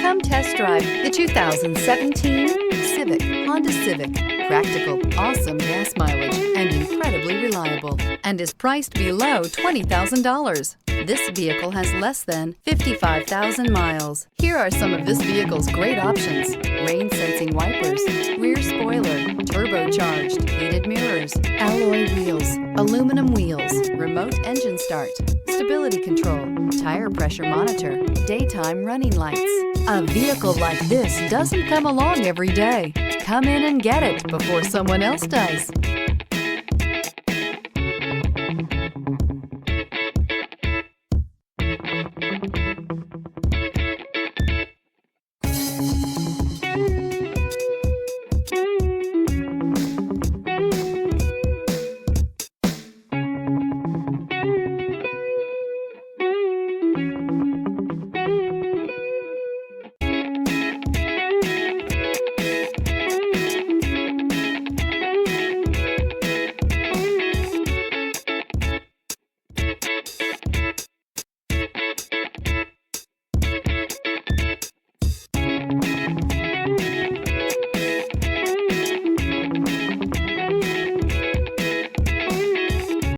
Come test drive the 2017 Honda Civic. Practical, awesome gas mileage, and incredibly reliable, and is priced below $20,000. This vehicle has less than 55,000 miles. Here are some of this vehicle's great options: rain sensing wipers, rear spoiler, turbocharged, heated mirrors, alloy wheels, aluminum wheels, remote engine start, stability control, tire pressure monitor, daytime running lights. A vehicle like this doesn't come along every day. Come in and get it before someone else does.